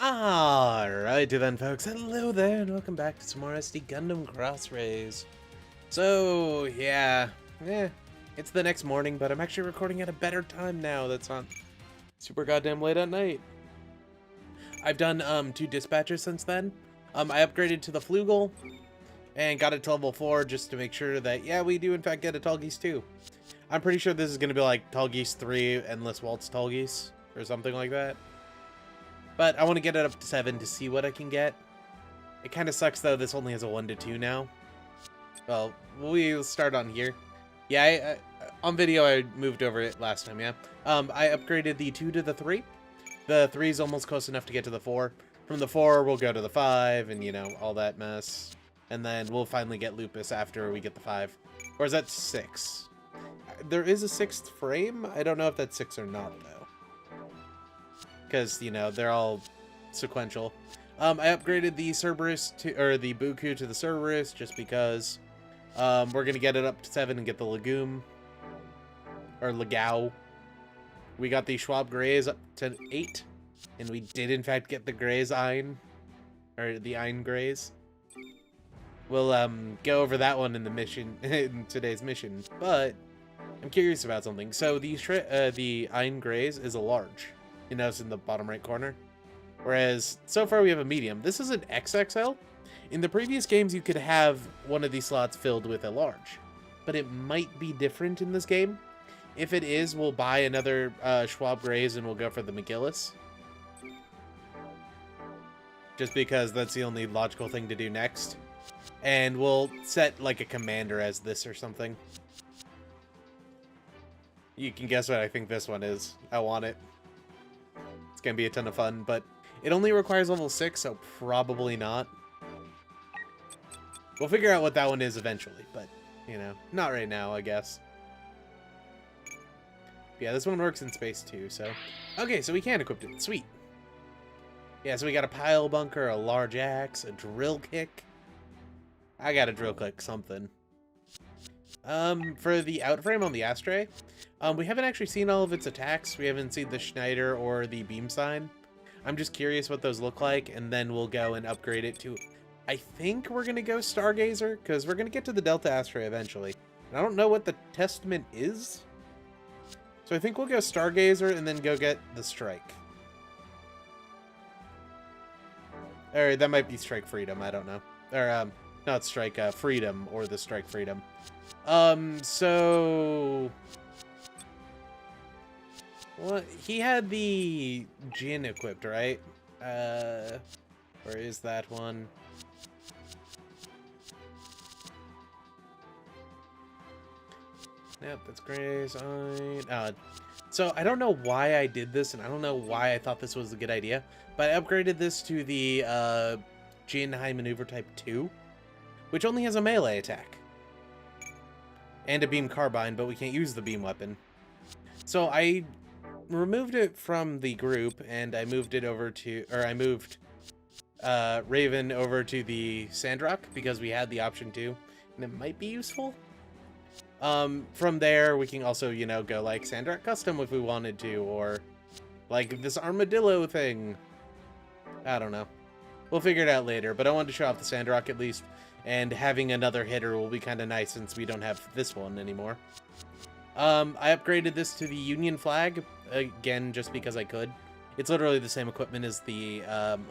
Alrighty then, folks. Hello there, and welcome back to some more SD Gundam Crossrays. So, it's the next morning, but I'm actually recording at a better time now. That's not super goddamn late at night. I've done 2 dispatches since then. I upgraded to the Flugel and got it to level 4 just to make sure that, yeah, we do in fact get a Tallgeese 2. I'm pretty sure this is going to be like Tallgeese 3, Endless Waltz Tallgeese, or something like that. But I want to get it up to 7 to see what I can get. It kind of sucks, though, this only has a 1 to 2 now. Well, we'll start on here. Yeah, on video, I moved over it last time, yeah. I upgraded the 2 to the 3. The 3 is almost close enough to get to the 4. From the 4, we'll go to the 5, and, you know, all that mess. And then we'll finally get Lupus after we get the 5. Or is that 6? There is a 6th frame. I don't know if that's 6 or not, though. Because, you know, they're all sequential. I upgraded the Cerberus to, or the Buku to the Cerberus just because we're going to get it up to 7 and get the Legume. Or Legao. We got the Schwab Greys up to 8. And we did, in fact, get the Greys Ein. Or the Ein Greys. We'll go over that one in the mission, in today's mission. But I'm curious about something. So the Ein Greys is a large. You notice in the bottom right corner. Whereas, so far we have a medium. This is an XXL. In the previous games, you could have one of these slots filled with a large. But it might be different in this game. If it is, we'll buy another Schwab Greys and we'll go for the McGillis. Just because that's the only logical thing to do next. And we'll set, like, a commander as this or something. You can guess what I think this one is. I want it. It's gonna be a ton of fun, but it only requires level 6, so probably not. We'll figure out what that one is eventually, but, you know, not right now, I guess. Yeah, this one works in space too, so... Okay, so we can equip it. Sweet. Yeah, so we got a pile bunker, a large axe, a drill kick. I got a drill kick something. For the outframe on the Astray, we haven't actually seen all of its attacks. We haven't seen the Schneider or the beam sign. I'm just curious what those look like, and then we'll go and upgrade it to... I think we're going to go Stargazer, because we're going to get to the Delta Astray eventually. And I don't know what the Testament is. So I think we'll go Stargazer and then go get the Strike. Or that might be Strike Freedom, I don't know. Or, not Strike Freedom, or the Strike Freedom. So... Well, he had the Jin equipped, right? Where is that one? Yep, that's Gray's Eye. So I don't know why I did this, and I don't know why I thought this was a good idea, but I upgraded this to the Jin High Maneuver Type 2, which only has a melee attack. And a beam carbine, but we can't use the beam weapon. So I removed it from the group, and I moved it over to, or I moved Raven over to the Sandrock, because we had the option to, and it might be useful. From there, we can also, you know, go like Sandrock Custom if we wanted to, or like this armadillo thing. I don't know. We'll figure it out later, but I wanted to show off the Sandrock at least. And having another hitter will be kind of nice since we don't have this one anymore. I upgraded this to the Union flag, again, just because I could. It's literally the same equipment as the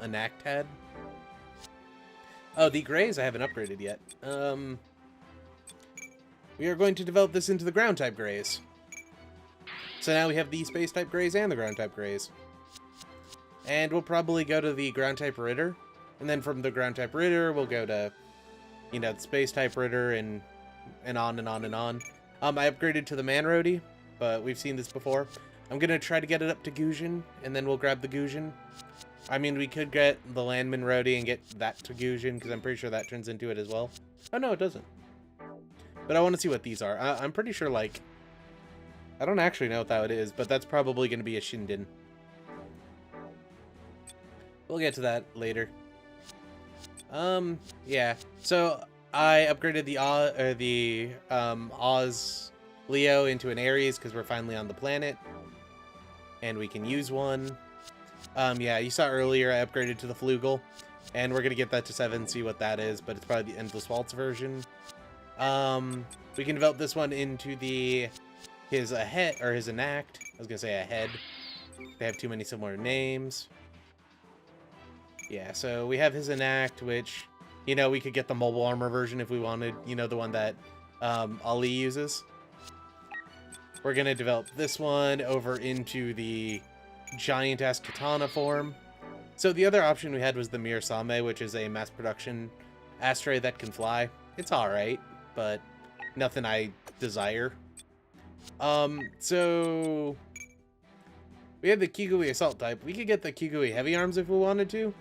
Enact had. Oh, the Greys I haven't upgraded yet. We are going to develop this into the Ground-type Greys. So now we have the Space-type Greys and the Ground-type Greys. And we'll probably go to the Ground-type Ritter. And then from the Ground-type Ritter, we'll go to... you know, the Space-type Ritter, and on and on and on. I upgraded to the Man Roadie, but we've seen this before. I'm going to try to get it up to Gujin, and then we'll grab the Gujin. I mean, we could get the Landman Roadie and get that to Gujin, because I'm pretty sure that turns into it as well. Oh, no, it doesn't. But I want to see what these are. I'm pretty sure, like... I don't actually know what that is, but that's probably going to be a Shinden. We'll get to that later. Yeah. So I upgraded the Oz Leo into an Ares because we're finally on the planet, and we can use one. Yeah, you saw earlier I upgraded to the Flugel, and we're gonna get that to 7, see what that is, but it's probably the Endless Waltz version. We can develop this one into his enact. I was gonna say a head. They have too many similar names. Yeah, so we have his enact, which, you know, we could get the mobile armor version if we wanted, you know, the one that Ali uses. We're gonna develop this one over into the giant-ass katana form. So the other option we had was the Mirasame, which is a mass production astray that can fly. It's alright, but nothing I desire. So we have the Kigui assault type. We could get the Kigui heavy arms if we wanted to.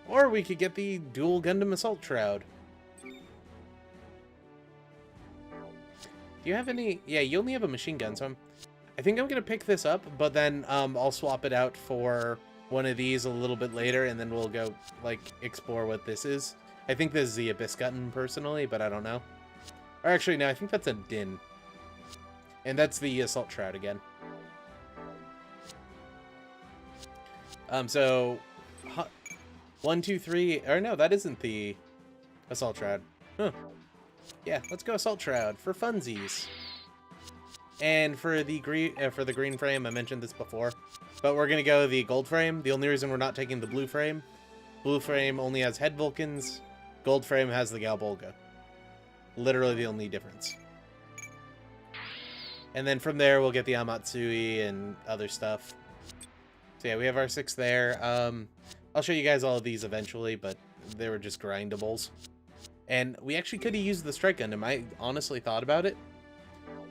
Or we could get the dual Gundam assault shroud. Do you have any? Yeah, you only have a machine gun, so I think I'm gonna pick this up, but then I'll swap it out for one of these a little bit later, and then we'll go like explore what this is. I think this is the Abyss Gundam personally, but I don't know. Or actually, no, I think that's a Din, and that's the assault shroud again. So 1, 2, 3, or no, that isn't the assault shroud. Huh. Yeah, let's go assault shroud for funsies. And for the green frame, I mentioned this before, but we're gonna go the gold frame. The only reason we're not taking the blue frame only has head Vulcans. Gold frame has the Galbolga. Literally the only difference. And then from there, we'll get the Amatsui and other stuff. So yeah, we have our 6 there. I'll show you guys all of these eventually, but they were just grindables. And we actually could have used the Strike Gundam. I honestly thought about it.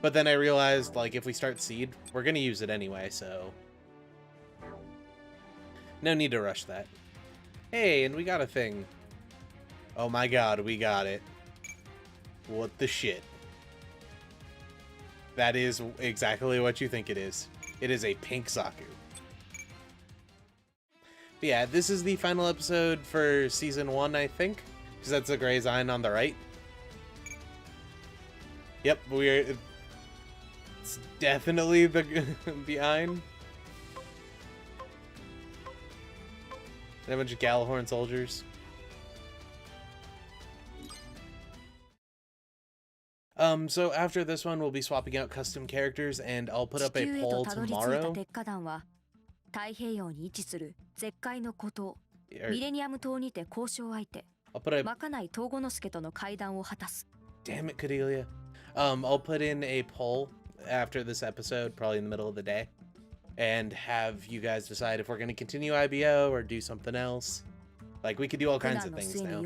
But then I realized, like, if we start Seed, we're going to use it anyway, so no need to rush that. Hey, and we got a thing. Oh my god, we got it. What the shit? That is exactly what you think it is. It is a pink Zaku. But yeah, this is the final episode for Season 1, I think. Because that's the gray Zion on the right. Yep, it's definitely the behind. And a bunch of Galahorn soldiers. So after this one, we'll be swapping out custom characters, and I'll put up a poll tomorrow. I'll put a... Damn it, Cordelia. I'll put in a poll after this episode, probably in the middle of the day, and have you guys decide if we're going to continue IBO or do something else. Like, we could do all kinds of things now.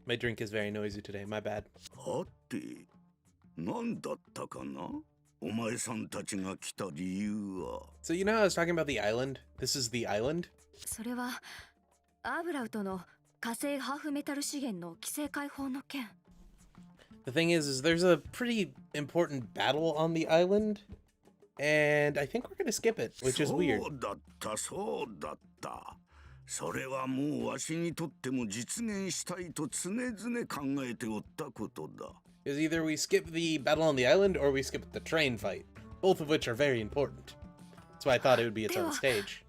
My drink is very noisy today, my bad. So you know how I was talking about the island? This is the island? The thing is there's a pretty important battle on the island, and I think we're gonna skip it, which is weird. Because either we skip the battle on the island or we skip the train fight, both of which are very important. That's why I thought it would be its own stage.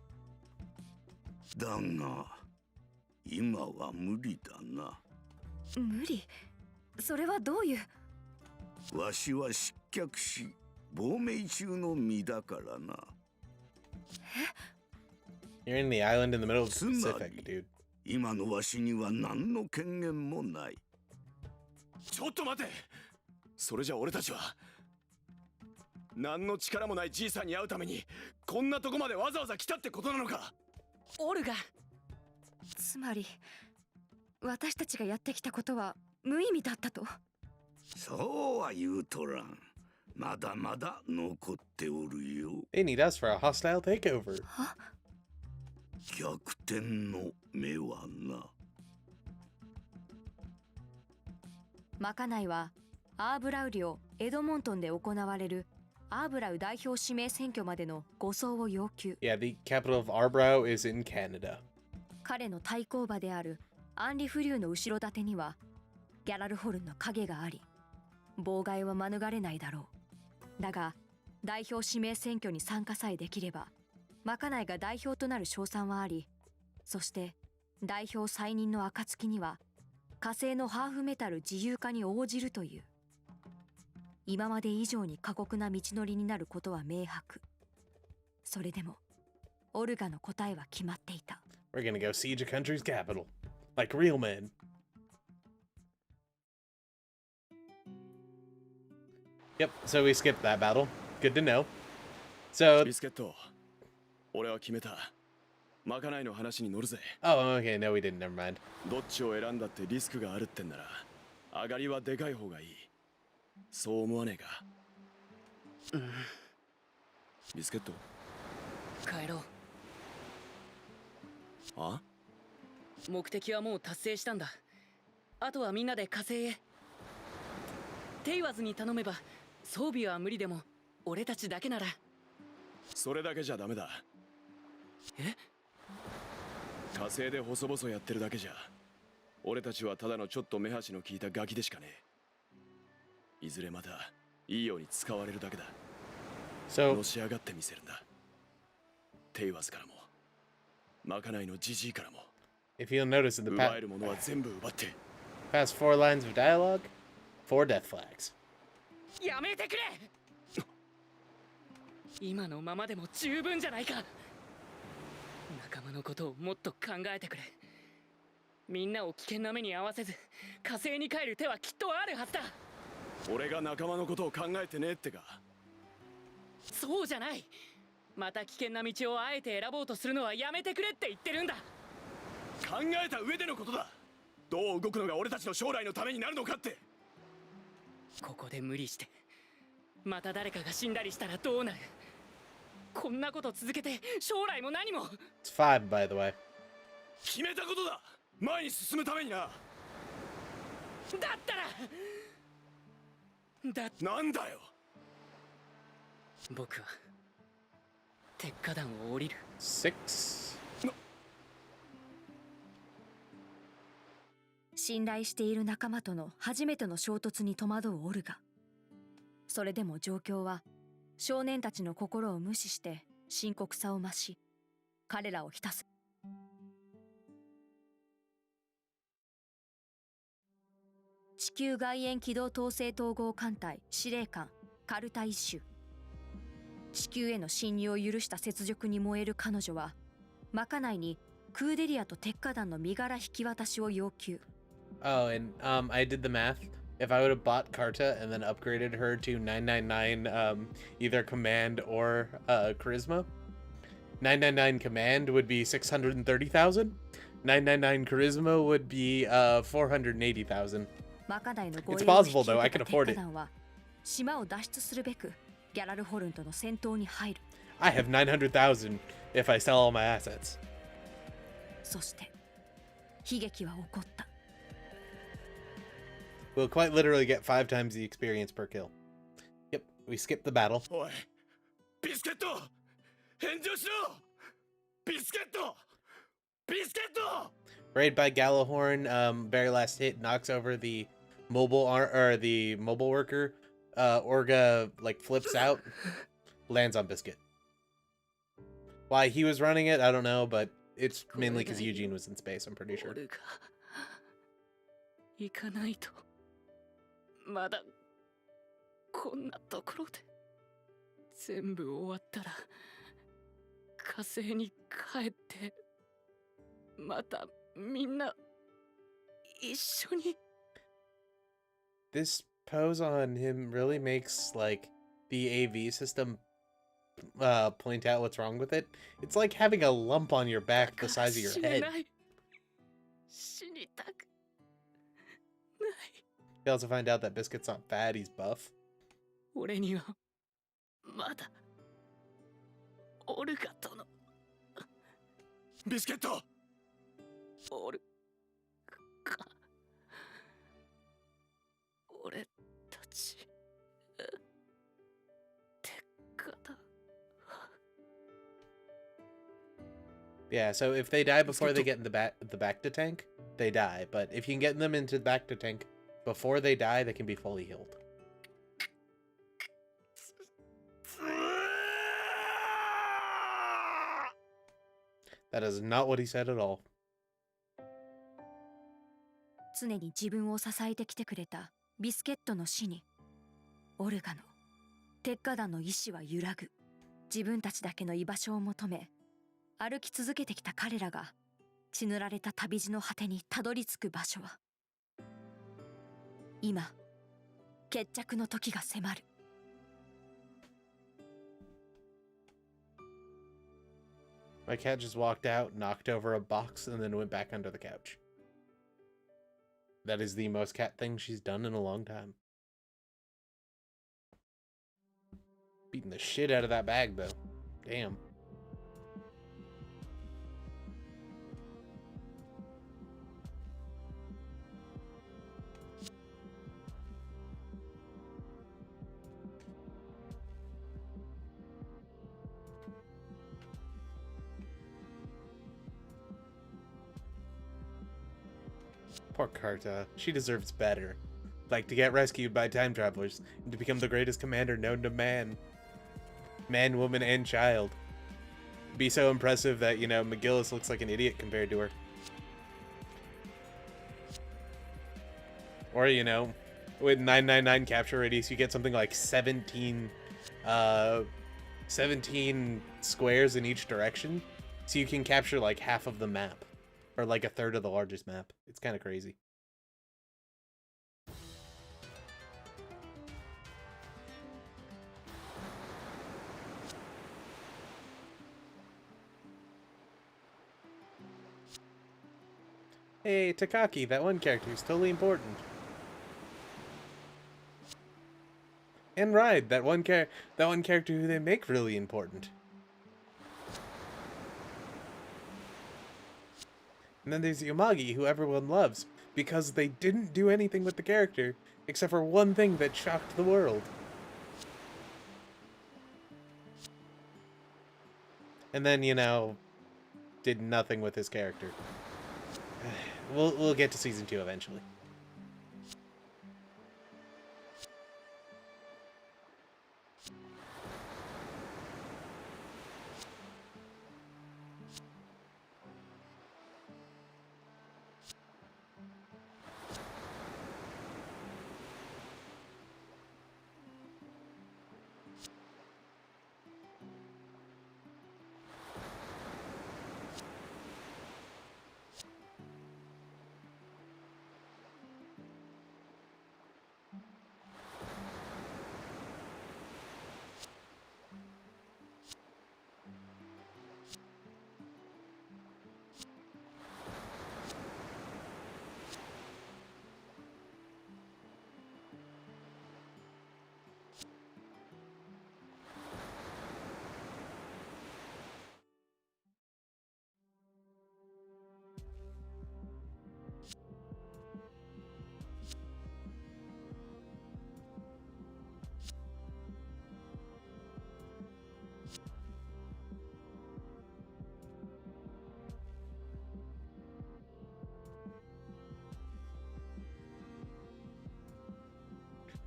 You're in the island in the middle of the Pacific, dude. They need us for a hostile takeover. Yeah, the capital of Arbrow is in Canada. アンリフリューの後ろ盾にはギャラルホルンの影があり、妨害は免れないだろう。だが代表指名選挙に参加さえできれば、まかないが代表となる勝算はあり、そして代表再任の暁には火星のハーフメタル自由化に応じるという。今まで以上に過酷な道のりになることは明白。それでもオルガの答えは決まっていた。 We're gonna go siege a country's capital. Like real men. Yep, so we skipped that battle. Good to know. So... ビスケット、俺は決めた。まかないの話に乗るぜ。Oh, okay, no we didn't, never mind. どっちを選んだってリスクがあるってんなら、上がりはでかい方がいい。そう思わねえか。ビスケット。帰ろう。あ？目的はもう達成したんだ。あとはみんなで火星へ。テイワズに頼めば、装備は無理でも俺たちだけなら。それだけじゃダメだ。え？火星で細々やってるだけじゃ、俺たちはただのちょっと目端の効いたガキでしかねえ。いずれまたいいように使われるだけだ。So... のし上がってみせるんだ。テイワズからも、まかないのジジイからも。If you'll notice in the 奪えるものは全部奪って。past 4 lines of dialogue, 4 death flags. やめてくれ。今のままでも十分じゃないか。仲間のことをもっと考えてくれ。みんなを危険な目に遭わせず火星に帰る手はきっとあるはずだ。俺が仲間のことを考えてねえってか。そうじゃない。また危険な道をあえて選ぼうとするのはやめてくれって言ってるんだ。考えた上でのことだ。どう動くのが俺たちの将来のためになるのかって。ここで無理してまた誰かが死んだりしたらどうなる。こんなこと続けて将来も何も。 It's 5, by the way. 決めたことだ。前に進むためにな。だったらなんだよ。僕は鉄火団を降りる。6. 信頼している仲間との初めての衝突に戸惑うオルガ。それでも状況は少年たちの心を無視して深刻さを増し、彼らをひたす地球外縁機動統制統合艦隊司令官カルタ一種。地球への侵入を許した雪辱に燃える彼女はまかないにクーデリアと鉄火団の身柄引き渡しを要求。Oh, and I did the math. If I would have bought Carta and then upgraded her to 999 either command or charisma, 999 command would be 630,000. 999 charisma would be 480,000. It's possible though. I can afford it. 島を脱出するべくギャラルホルンとの戦闘に入る。I have 900,000 if I sell all my assets. そして悲劇は起こった。We'll quite literally get 5 times the experience per kill. Yep, we skipped the battle. おい、ビスケット、返事をしろ。ビスケット、ビスケット。 Raid by Gallahorn, very last hit knocks over the mobile or the mobile worker. Orga like flips out, lands on Biscuit. Why he was running it, I don't know, but it's mainly because Eugene was in space, I'm pretty sure. 行かないと。まだこんなところで。全部終わったら火星に帰ってまたみんな一緒に。 This pose on him really makes like the AV system point out what's wrong with it. It's like having a lump on your back the size of your head. 死にたくない。 You also find out that Biscuit's not fat, he's buff. 俺にはまだオルガとの。ビスケット。オルガ。俺たち鉄火だ。 Yeah, so if they die before they get in the back to tank, they die. But if you can get them into back to tank before they die, they can be fully healed. That is not what he said at all. 常に自分を支えてきてくれたビスケットの死に、オルガの鉄火団の意志は揺らぐ。自分たちだけの居場所を求め、歩き続けてきた彼らが血塗られた旅路の果てにたどり着く場所は、今、決着の時が迫る。My cat just walked out, knocked over a box, and then went back under the couch. That is the most cat thing she's done in a long time. Beating the shit out of that bag, though. Damn. Poor Carta. She deserves better. Like to get rescued by time travelers and to become the greatest commander known to man. Man, woman, and child. Be so impressive that, you know, McGillis looks like an idiot compared to her. Or, you know, with 999 capture radius, you get something like 17 squares in each direction. So you can capture like half of the map. Or like a third of the largest map. It's kind of crazy. Hey, Takaki, that one character is totally important. And Ride, that one character who they make really important. And then there's Yamagi, who everyone loves, because they didn't do anything with the character, except for one thing that shocked the world. And then, you know, did nothing with his character. We'll get to season 2 eventually.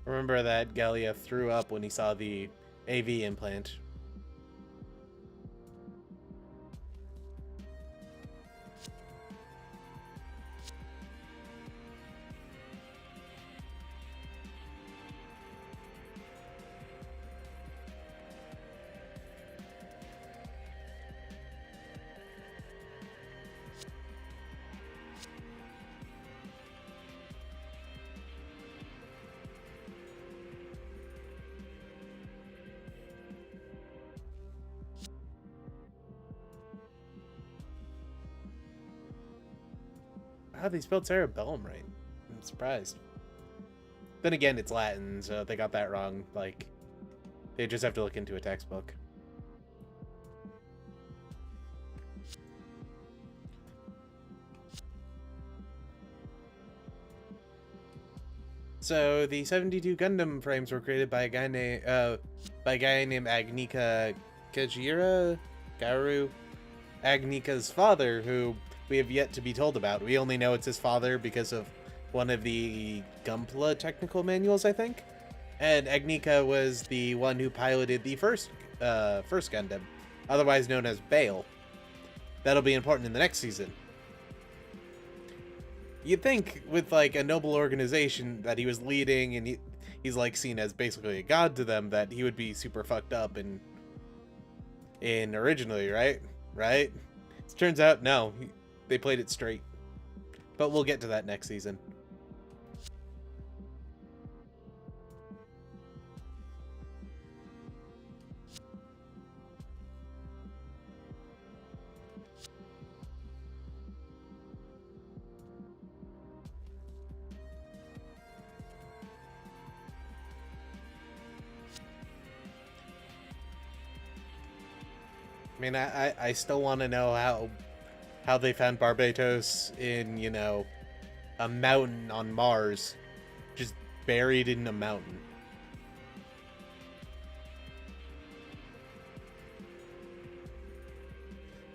Remember that Gallia threw up when he saw the AV implant. Wow, they spelled cerebellum right. I'm surprised. Then again, it's Latin, so they got that wrong. Like, they just have to look into a textbook. So the 72 Gundam frames were created by a guy named Agnika Kajira Garu, Agnika's father, who we have yet to be told about. We only know it's his father because of one of the Gunpla technical manuals, I think. And Agnika was the one who piloted the first Gundam, otherwise known as Bale. That'll be important in the next season. You'd think with like a noble organization that he was leading, and he's like seen as basically a god to them, that he would be super fucked up in originally, right? It turns out no, they played it straight. But we'll get to that next season. I mean, I still want to know how they found Barbatos in, you know, a mountain on Mars, just buried in a mountain.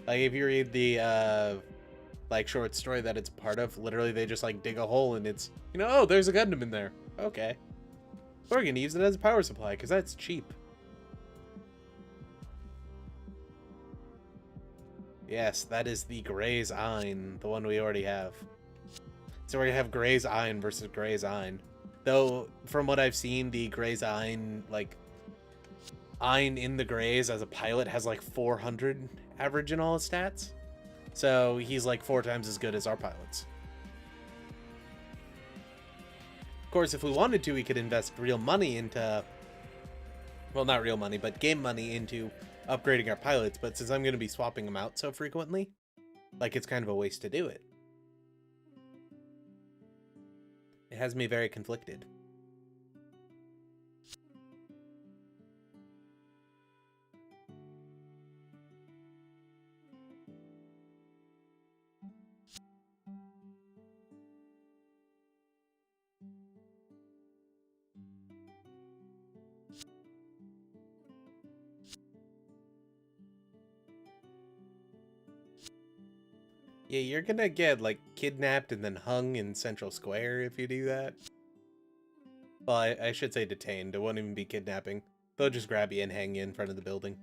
Like, if you read the like short story that it's part of, literally they just like dig a hole and it's, you know, oh, there's a Gundam in there. Okay, we're gonna use it as a power supply because that's cheap. Yes, that is the Gray's Ein, the one we already have. So we're gonna have Gray's Ein versus Gray's Ein. Though, from what I've seen, the Gray's Ein, like, Ein in the Grays as a pilot has like 400 average in all his stats. So he's like 4 times as good as our pilots. Of course, if we wanted to, we could invest real money into... Well, not real money, but game money into upgrading our pilots, but since I'm going to be swapping them out so frequently, like, it's kind of a waste to do it. It has me very conflicted. Yeah, you're gonna get, like, kidnapped and then hung in Central Square if you do that. Well, I should say detained. It won't even be kidnapping. They'll just grab you and hang you in front of the building.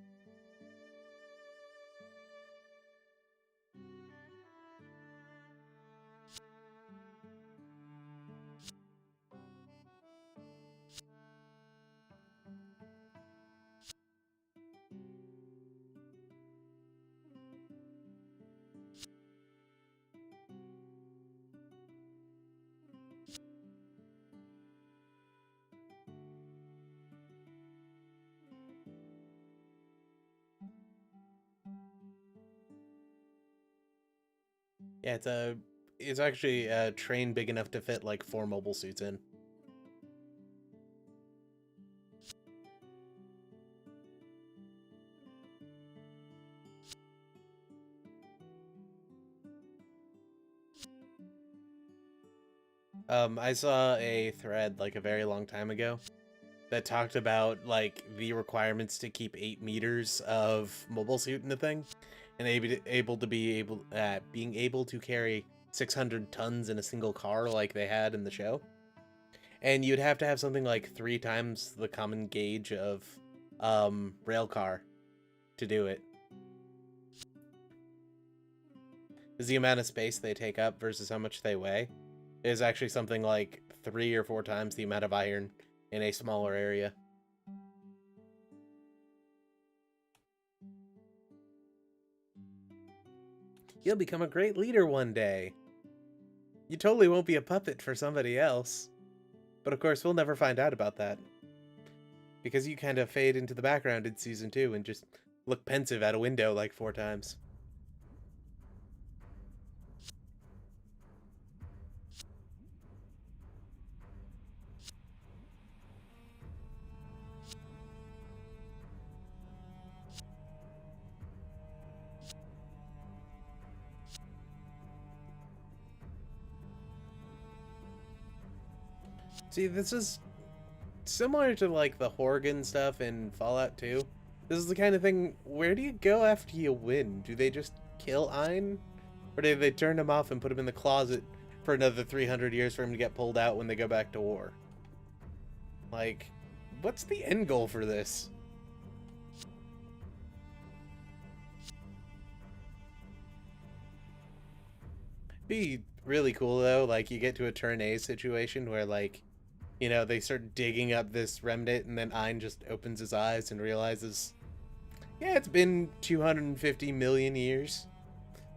Yeah, it's actually a train big enough to fit like 4 mobile suits in. I saw a thread like a very long time ago that talked about like the requirements to keep 8 meters of mobile suit in the thing, and being able to carry 600 tons in a single car like they had in the show. And you'd have to have something like 3 times the common gauge of rail car to do it. Is the amount of space they take up versus how much they weigh is actually something like 3 or 4 times the amount of iron in a smaller area. You'll become a great leader one day. You totally won't be a puppet for somebody else. But of course, we'll never find out about that. Because you kind of fade into the background in Season 2 and just look pensive out a window like 4 times. See, this is similar to like the Horgan stuff in Fallout 2. This is the kind of thing, where do you go after you win? Do they just kill Ein? Or did they turn him off and put him in the closet for another 300 years for him to get pulled out when they go back to war? Like, what's the end goal for this? Be really cool though, like you get to a turn A situation where like, you know, they start digging up this remnant and then Ein just opens his eyes and realizes, yeah, it's been 250 million years.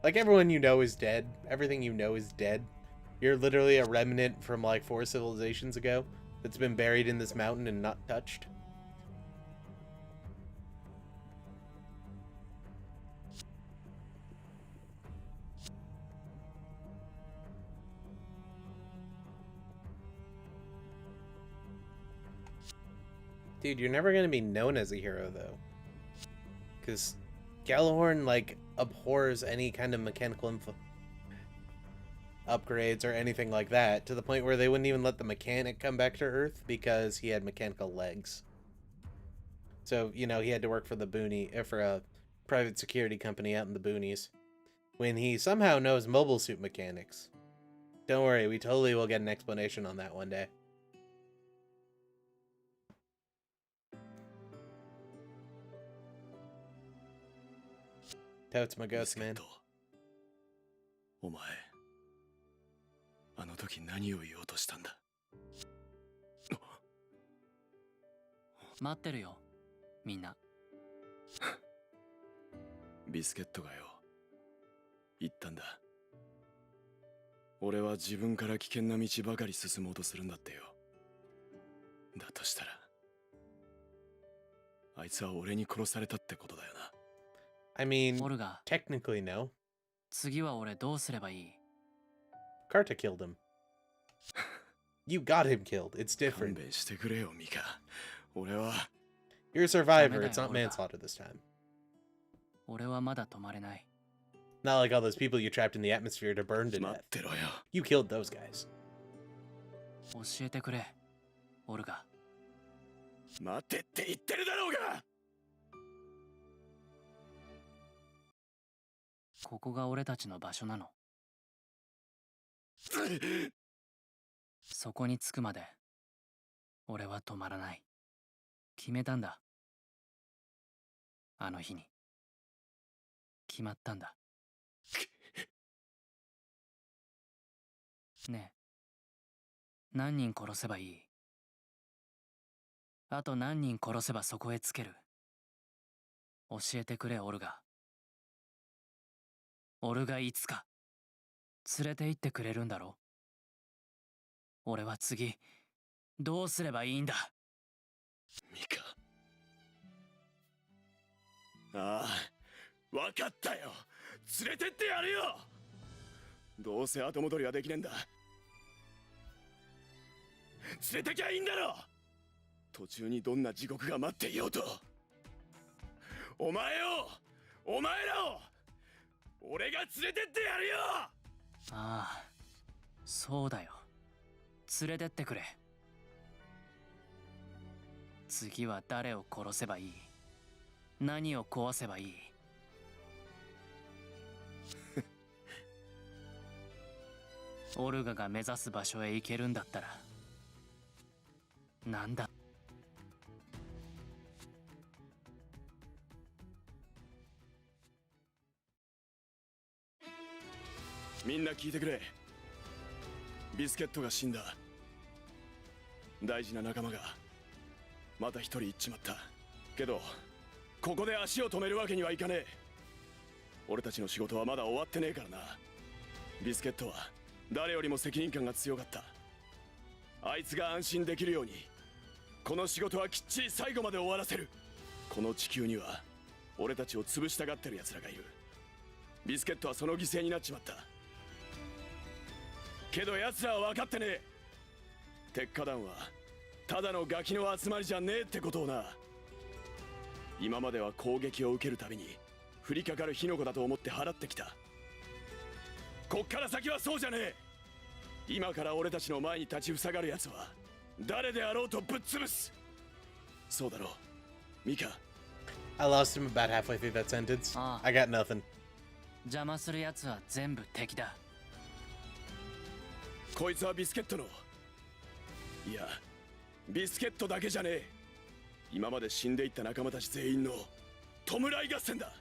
Like everyone you know is dead. Everything you know is dead. You're literally a remnant from like 4 civilizations ago that's been buried in this mountain and not touched. Dude, you're never going to be known as a hero, though. Because Gjallarhorn, like, abhors any kind of mechanical upgrades or anything like that, to the point where they wouldn't even let the mechanic come back to Earth because he had mechanical legs. So, you know, he had to work for the boony, for a private security company out in the boonies, when he somehow knows mobile suit mechanics. Don't worry, we totally will get an explanation on that one day. Totes my ghost, man. お前、あの時何を言おうとしたんだ。待ってるよ、みんな。ビスケットがよ、言ったんだ。俺は自分から危険な道ばかり進もうとするんだってよ。だとしたら、あいつは俺に殺されたってことだよな。I mean, オルガ、technically no. 次は俺どうすればいい？ Carta killed him. You got him killed. It's 勘 different. 弁してくれよ、ミカ。俺は。You're a survivor. It's not manslaughter this time. 俺はまだ止まれない。Not like all those people you trapped in the atmosphere to burn to 待 death. ってろよ。You killed those guys. 教えてくれ、オルガ。待てって言ってるだろうが。ここが俺たちの場所なの。そこに着くまで俺は止まらない。決めたんだ。あの日に決まったんだ。ねえ、何人殺せばいい？あと何人殺せばそこへつける？教えてくれ、オルガ。オルガいつか連れて行ってくれるんだろ？俺は次どうすればいいんだ？ミカ。ああ、わかったよ。連れてってやるよ。どうせ後戻りはできねえんだ。連れてきゃいいんだろ。途中にどんな地獄が待っていようと。お前を、お前らを俺が連れてってやるよ。ああ、そうだよ。連れてってくれ。次は誰を殺せばいい？何を壊せばいい？オルガが目指す場所へ行けるんだったら、なんだ。みんな聞いてくれ。ビスケットが死んだ。大事な仲間がまた一人行っちまったけど、ここで足を止めるわけにはいかねえ。俺たちの仕事はまだ終わってねえからな。ビスケットは誰よりも責任感が強かった。あいつが安心できるようにこの仕事はきっちり最後まで終わらせる。この地球には俺たちを潰したがってる奴らがいる。ビスケットはその犠牲になっちまった。けど奴らは分かってねえ。鉄火団はただのガキの集まりじゃねえってことをな。今までは攻撃を受けるたびに降りかかる火の粉だと思って払ってきた。こっから先はそうじゃねえ。今から俺たちの前に立ちふさがる奴は誰であろうとぶっ潰す。そうだろう、ミカ。 I lost him about halfway through that sentence. Ah. I got nothing. 邪魔する奴は全部敵だ。こいつはビスケットの、いやビスケットだけじゃねえ、今まで死んでいった仲間たち全員の弔い合戦だ。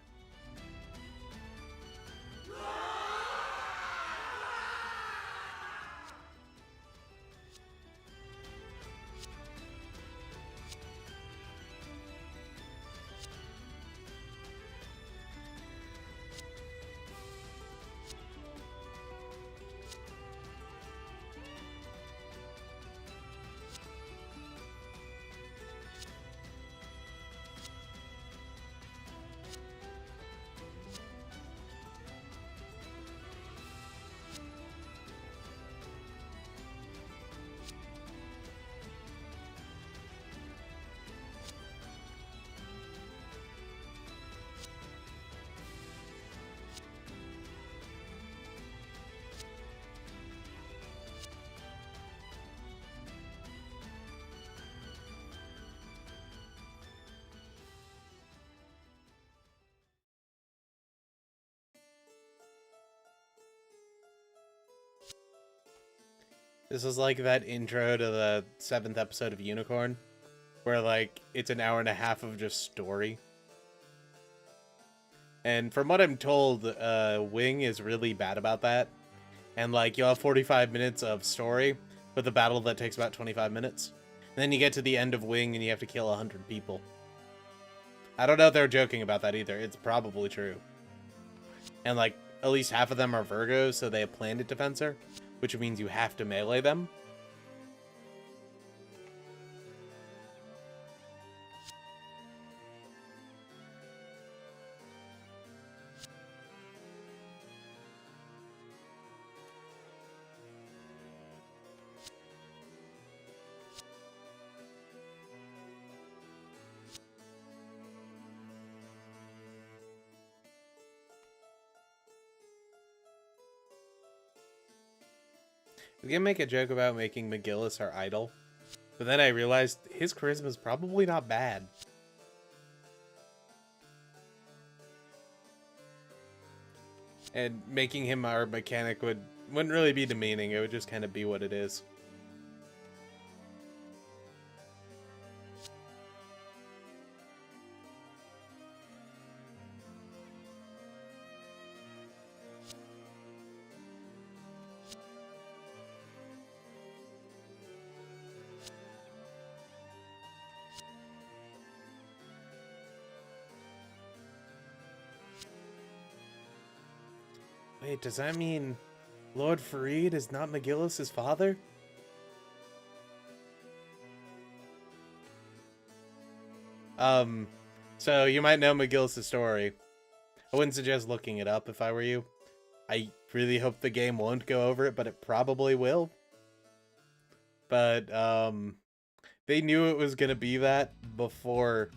This is like that intro to the 7th episode of Unicorn, where like it's an hour and a half of just story. And from what I'm told, Wing is really bad about that. And like you'll have 45 minutes of story with a battle that takes about 25 minutes. And then you get to the end of Wing and you have to kill 100 people. I don't know if they're joking about that either. It's probably true. And like at least half of them are Virgos, so they have Planet Defensor, which means you have to melee them. I was gonna make a joke about making McGillis our idol, but then I realized his charisma is probably not bad. And making him our mechanic wouldn't really be demeaning, it would just kind of be what it is. Wait, does that mean Lord Farid is not McGillis' father? So you might know McGillis' story. I wouldn't suggest looking it up if I were you. I really hope the game won't go over it, but it probably will. But, they knew it was gonna be that before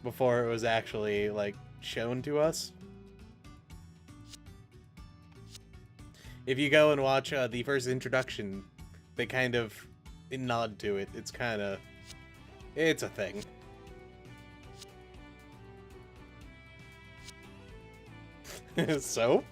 it was actually, like, shown to us. If you go and watch the first introduction, they kind of nod to it. It's kind of... it's a thing. So?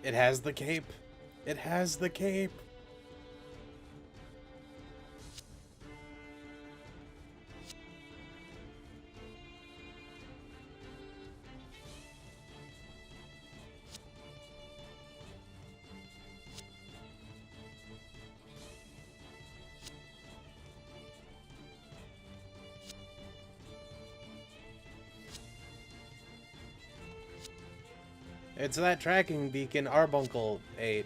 It has the cape. It has the cape. It's that tracking beacon Arbuncle ate.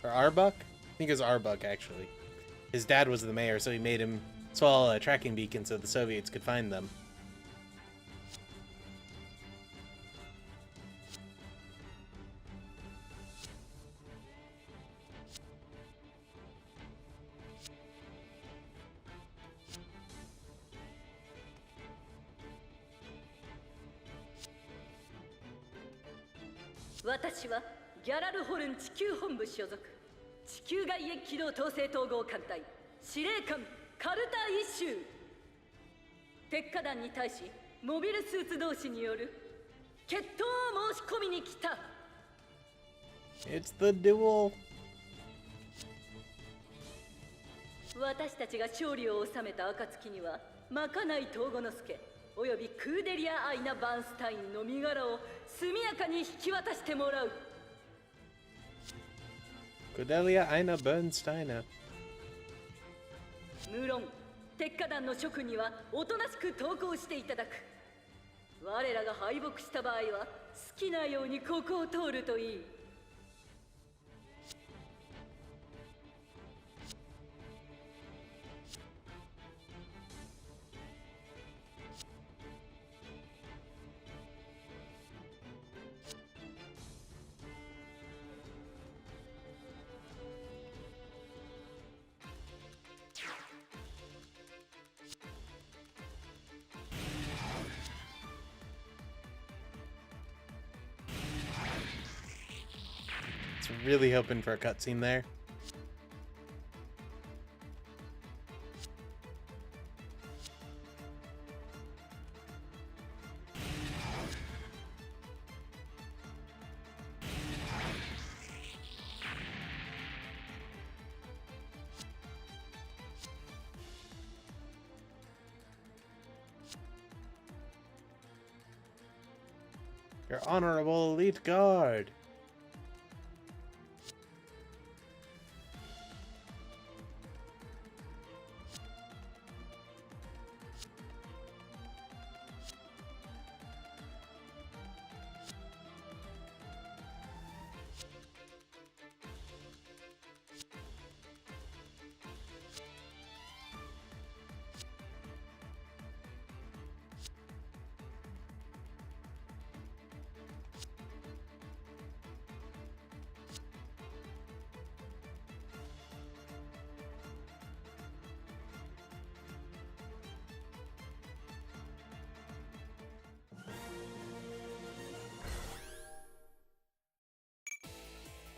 Or Arbuck? I think it was Arbuck, actually. His dad was the mayor, so he made him swallow a tracking beacon so the Soviets could find them.私はギャラルホルン地球本部所属地球外縁機動統制統合艦隊司令官カルタイシュ鉄火団に対しモビルスーツ同士による決闘を申し込みに来た。 It's the duel. 私たちが勝利を収めた暁にはまかない東郷之助およびクーデリア・アイナ・バーンスタインの身柄を速やかに引き渡してもらう。 Cordelia Ina Bernsteiner. 無論鉄火団の諸君にはおとなしく投降していただく。我らが敗北した場合は好きなようにここを通るといい。 Really hoping for a cutscene there. Your honorable elite guard.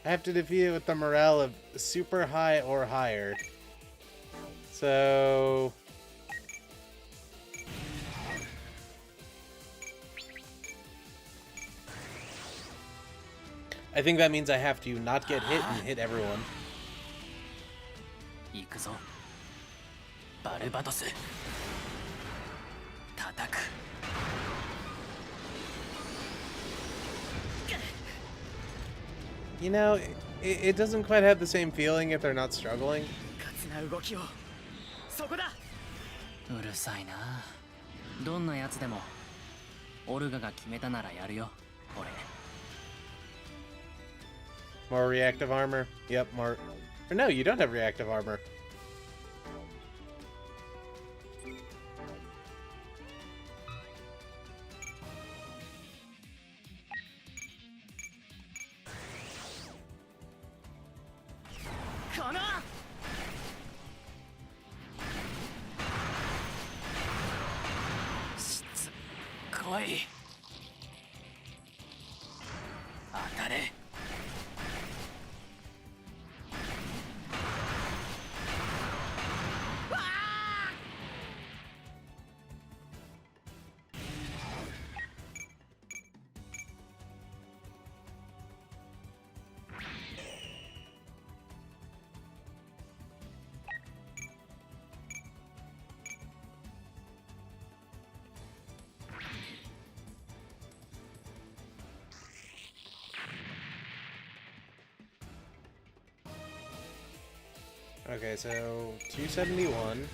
I have to defeat it with the morale of super high or higher. So... I think that means I have to not get hit and hit everyone. 行くぞバルバトス叩く You know, it doesn't quite have the same feeling if they're not struggling. 勝つな動きをそこだうるさいなどんなやつでもオルガが決めたならやるよ俺 More reactive armor. Yep, more... Or no, you don't have reactive armor. Okay, so 271.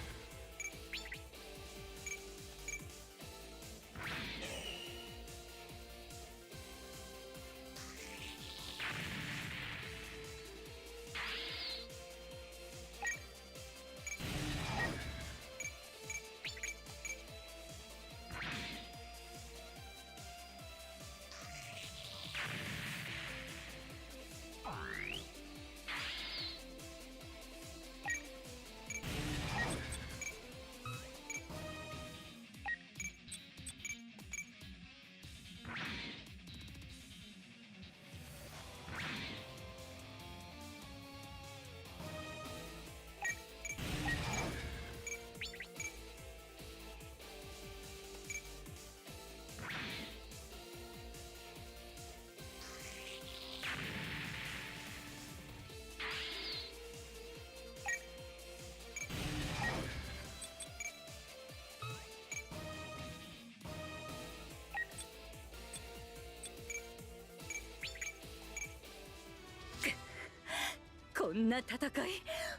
んな戦い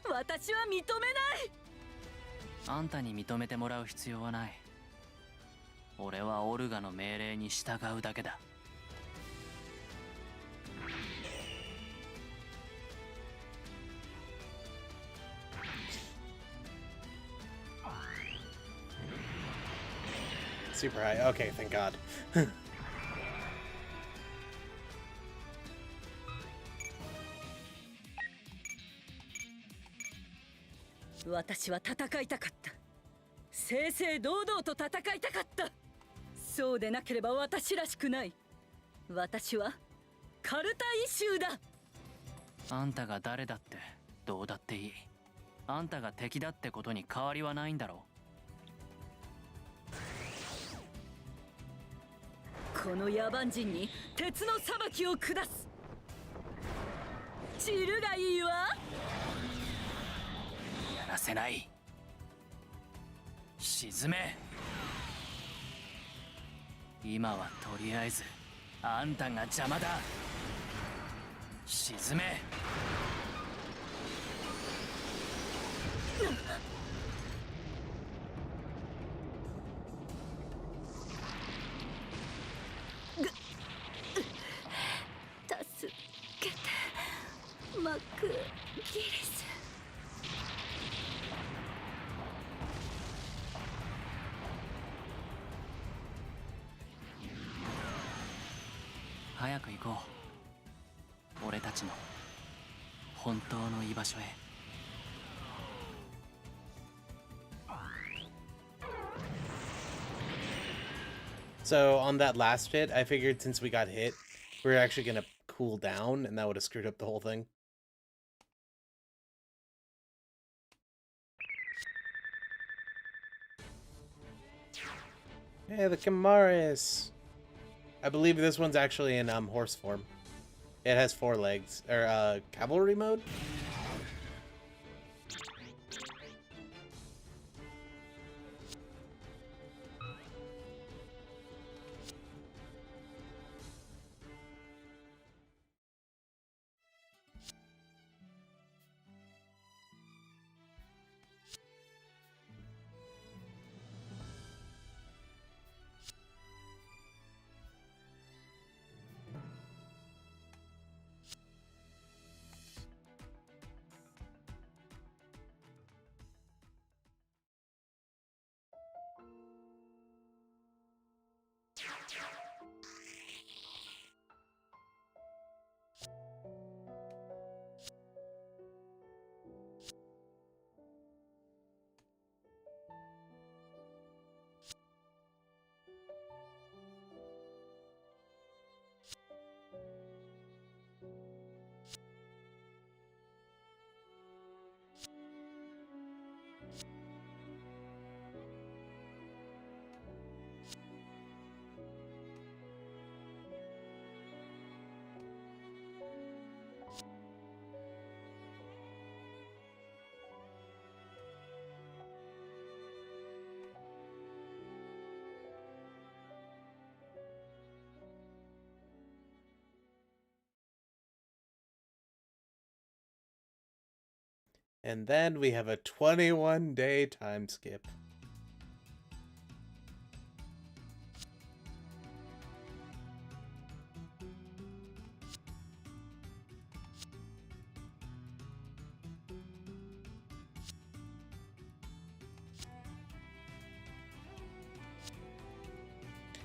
私は認めない。あんたに認めてもらう必要はない。俺はオルガの命令に従うだけだ。Super high. Okay, thank God. 私は戦いたかった。正々堂々と戦いたかった。そうでなければ私らしくない。私はカルタイシューだ。あんたが誰だってどうだっていい。あんたが敵だってことに変わりはないんだろこの野蛮人に鉄の裁きを下す。散るがいいわ。う。やらせない。沈め。今はとりあえずあんたが邪魔だ。沈め。助けてマクギリス。早く行こう。俺たちの本当の居場所へ。So on that last hit, I figured since we got hit, we were actually gonna cool down, and that would have screwed up the whole thing. Hey, the Kamaris! I believe this one's actually in horse form. It has 4 legs, or cavalry mode? And then we have a 21-day time skip.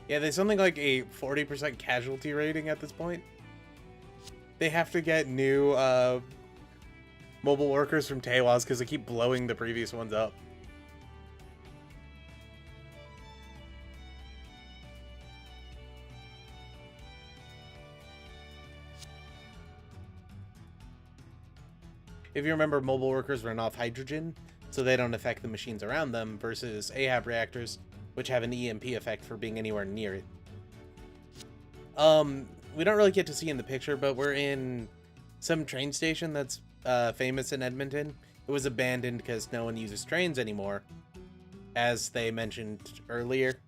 Yeah, there's something like a 40% casualty rating at this point. They have to get new mobile workers from Tewas because they keep blowing the previous ones up. If you remember, mobile workers run off hydrogen, so they don't affect the machines around them, versus AHAB reactors, which have an EMP effect for being anywhere near it. We don't really get to see in the picture, but we're in some train station that's famous in Edmonton. It was abandoned because no one uses trains anymore, as they mentioned earlier,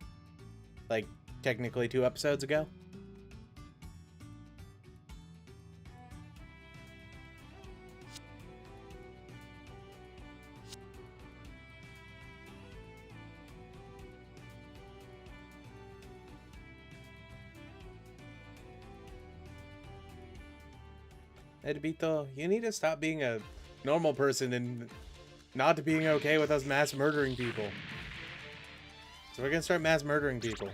like technically 2 episodes ago. Edbito, you need to stop being a normal person and not being okay with us mass murdering people. So we're gonna start mass murdering people.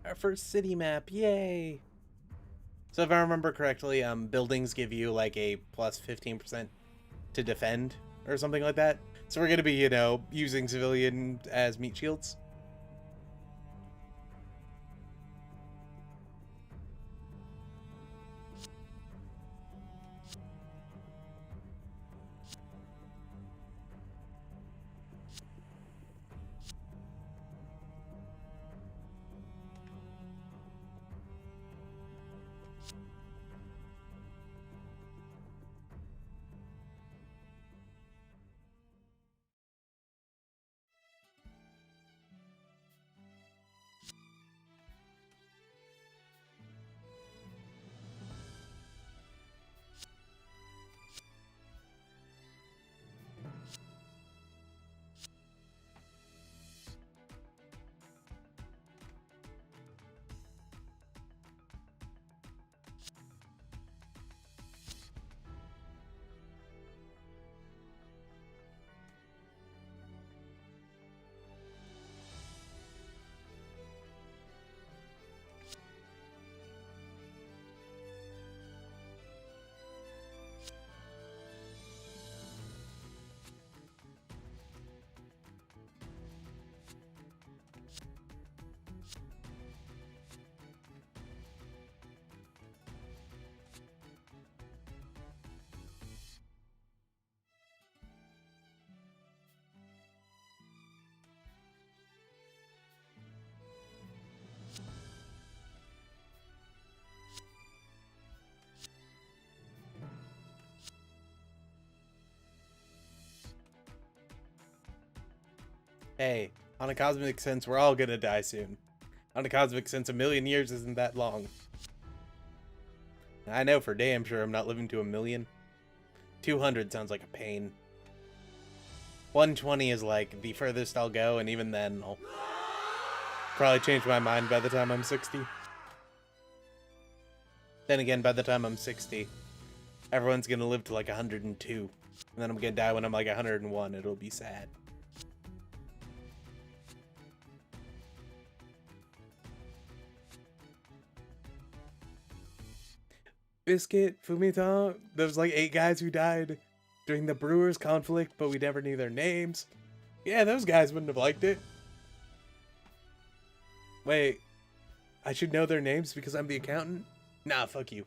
Our first city map, yay! So if I remember correctly, buildings give you like a plus 15% to defend or something like that. So we're gonna be, you know, using civilian as meat shields. Hey, on a cosmic sense, we're all gonna die soon. On a cosmic sense, a million years isn't that long. I know for damn sure I'm not living to a million. 200 sounds like a pain. 120 is like the furthest I'll go, and even then I'll probably change my mind by the time I'm 60. Then again, by the time I'm 60, everyone's gonna live to like 102. And then I'm gonna die when I'm like 101. It'll be sad. Biscuit, Fumita, those like 8 guys who died during the Brewers conflict, but we never knew their names. Yeah, those guys wouldn't have liked it. Wait, I should know their names because I'm the accountant? Nah, fuck you.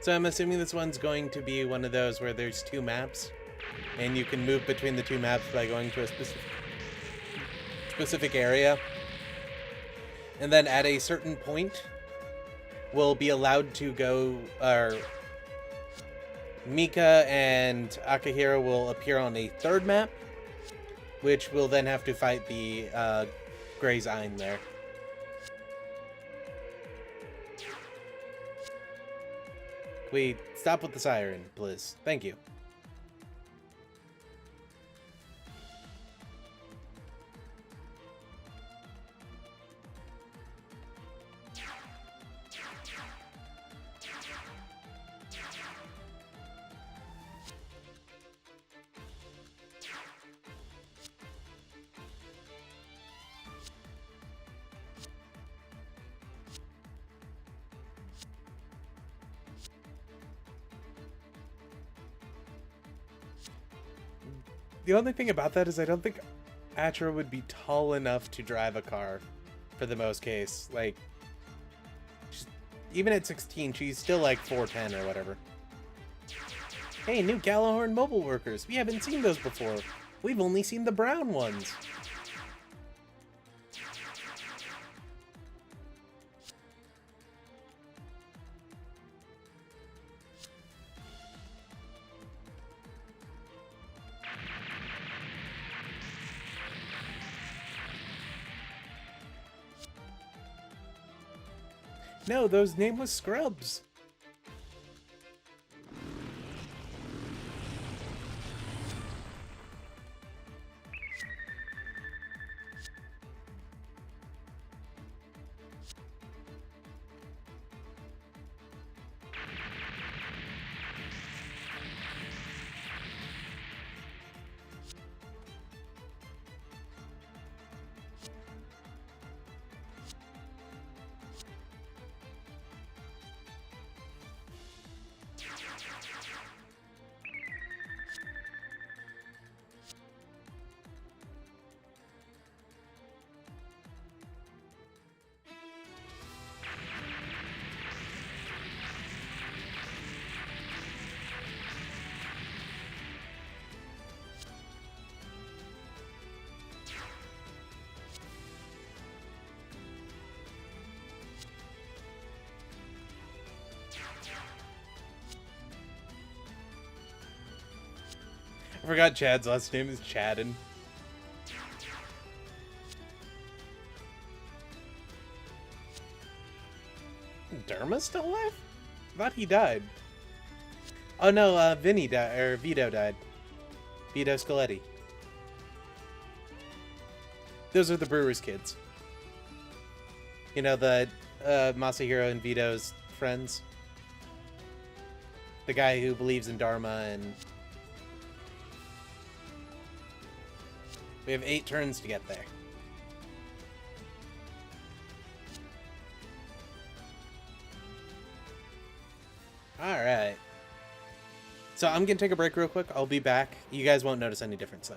So I'm assuming this one's going to be one of those where there's 2 maps, and you can move between the 2 maps by going to a specific area. And then at a certain point, we'll be allowed to go, or Mika and Akihiro will appear on a 3rd map, which will then have to fight the Grey's Ein there. We stop with the siren, please. Thank you. The only thing about that is I don't think Atra would be tall enough to drive a car for the most case. Like, even at 16, she's still like 4'10" or whatever. Hey, new Gallahorn mobile workers. We haven't seen those before. We've only seen the brown ones. No, those nameless scrubs. I forgot Chad's last name is Chadden. Derma's still alive? I thought he died. Oh no, Vinny died, or Vito died. Vito Scaletti. Those are the Brewers kids. You know, the Masahiro and Vito's friends. The guy who believes in Dharma and... We have 8 turns to get there. Alright. So I'm gonna take a break real quick. I'll be back. You guys won't notice any difference though.